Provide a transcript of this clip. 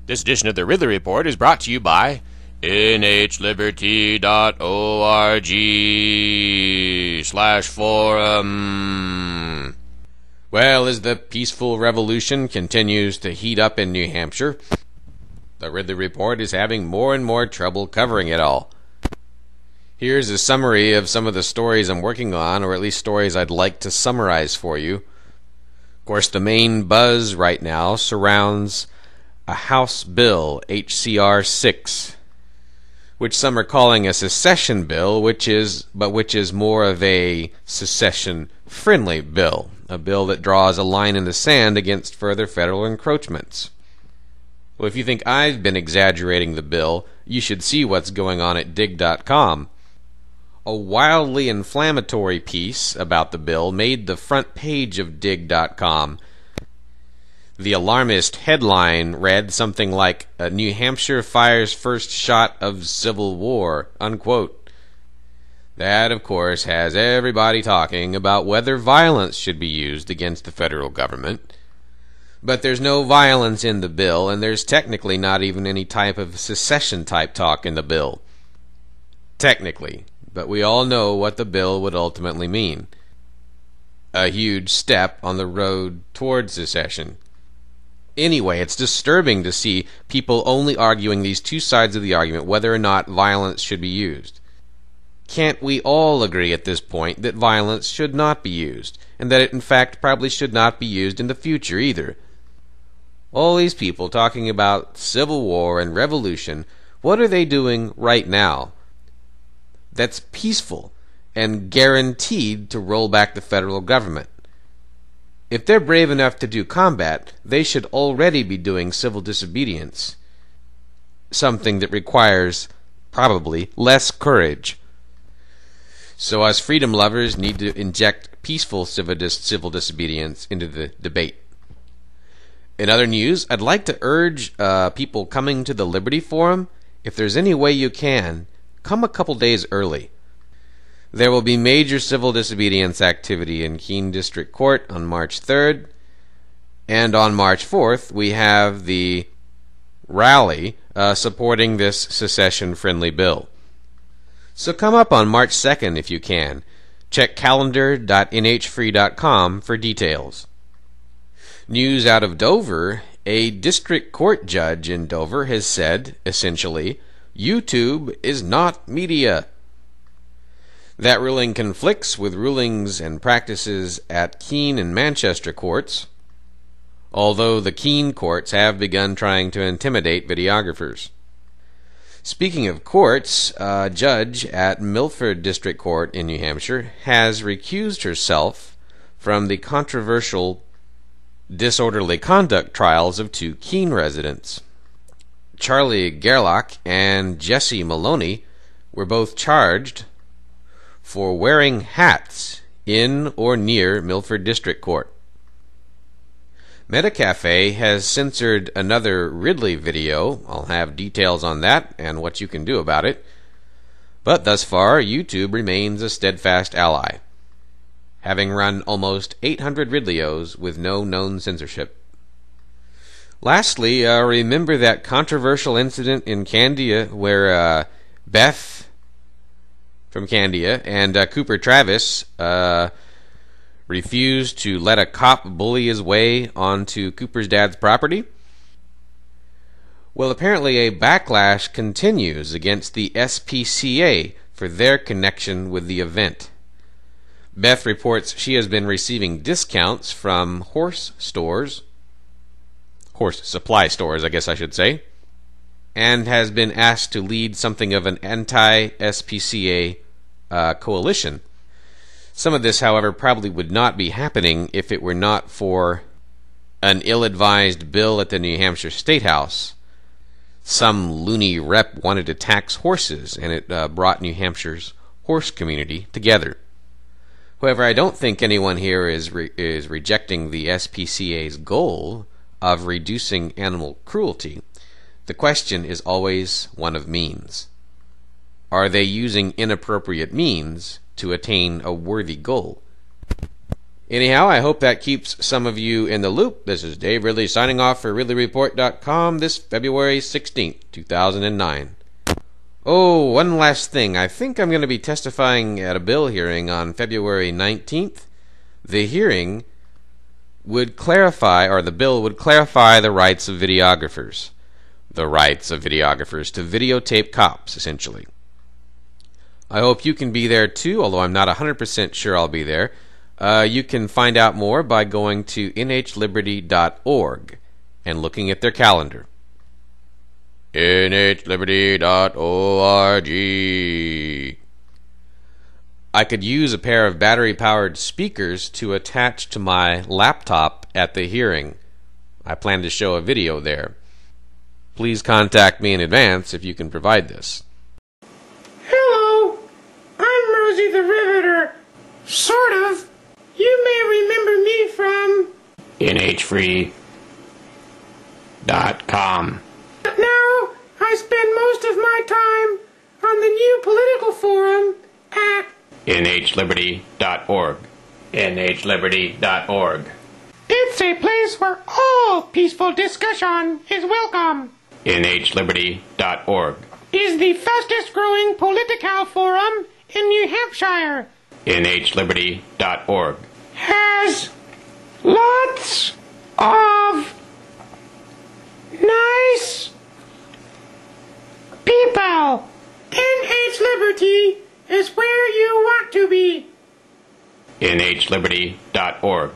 This edition of the Ridley Report is brought to you by nhliberty.org/forum. Well, as the peaceful revolution continues to heat up in New Hampshire, the Ridley Report is having more and more trouble covering it all. Here's a summary of some of the stories I'm working on, or at least stories I'd like to summarize for you. Of course, the main buzz right now surrounds a House bill, HCR 6, which some are calling a secession bill, which is more of a secession-friendly bill, a bill that draws a line in the sand against further federal encroachments. Well, if you think I've been exaggerating the bill, you should see what's going on at dig.com. A wildly inflammatory piece about the bill made the front page of dig.com. The alarmist headline read something like, New Hampshire fires first shot of Civil War, unquote. That, of course, has everybody talking about whether violence should be used against the federal government. But there's no violence in the bill, and there's technically not even any type of secession-type talk in the bill. Technically, but we all know what the bill would ultimately mean. A huge step on the road towards secession. Anyway, it's disturbing to see people only arguing these two sides of the argument, whether or not violence should be used. Can't we all agree at this point that violence should not be used, and that it in fact probably should not be used in the future either? All these people talking about civil war and revolution, what are they doing right now that's peaceful and guaranteed to roll back the federal government? If they're brave enough to do combat, they should already be doing civil disobedience, something that requires, probably, less courage. So us freedom lovers need to inject peaceful civil disobedience into the debate. In other news, I'd like to urge people coming to the Liberty Forum, if there's any way you can, come a couple days early. There will be major civil disobedience activity in Keene District Court on March 3rd, and on March 4th we have the rally supporting this secession-friendly bill. So come up on March 2nd if you can. Check calendar.nhfree.com for details. News out of Dover, a district court judge in Dover has said, essentially, YouTube is not media. That ruling conflicts with rulings and practices at Keene and Manchester courts, although the Keene courts have begun trying to intimidate videographers. Speaking of courts, a judge at Milford District Court in New Hampshire has recused herself from the controversial disorderly conduct trials of two Keene residents. Charlie Gerlach and Jesse Maloney were both charged for wearing hats in or near Milford District Court. Metacafe has censored another Ridley video. I'll have details on that and what you can do about it. But thus far, YouTube remains a steadfast ally, having run almost 800 Ridleyos with no known censorship. Lastly, remember that controversial incident in Candia where Beth from Candia and Cooper Travis refused to let a cop bully his way onto Cooper's dad's property? Well, apparently a backlash continues against the SPCA for their connection with the event. Beth reports she has been receiving discounts from horse supply stores, I guess I should say, and has been asked to lead something of an anti-SPCA coalition. Some of this, however, probably would not be happening if it were not for an ill-advised bill at the New Hampshire State House. Some loony rep wanted to tax horses, and it brought New Hampshire's horse community together. However, I don't think anyone here is rejecting the SPCA's goal of reducing animal cruelty. The question is always one of means. Are they using inappropriate means to attain a worthy goal? Anyhow, I hope that keeps some of you in the loop. This is Dave Ridley signing off for RidleyReport.com this February 16th, 2009. Oh, one last thing. I think I'm going to be testifying at a bill hearing on February 19th. The hearing would clarify, or the bill would clarify the rights of videographers. The rights of videographers to videotape cops, essentially. I hope you can be there too, although I'm not 100% sure I'll be there. You can find out more by going to nhliberty.org and looking at their calendar. nhliberty.org. I could use a pair of battery-powered speakers to attach to my laptop at the hearing. I plan to show a video there. Please contact me in advance if you can provide this. Hello, I'm Rosie the Riveter. Sort of. You may remember me from nhfree.com. But now I spend most of my time on the new political forum at nhliberty.org. nhliberty.org. It's a place where all peaceful discussion is welcome. nhliberty.org. Is the fastest growing political forum in New Hampshire. nhliberty.org. Has lots of nice people. NH Liberty is where you want to be. nhliberty.org.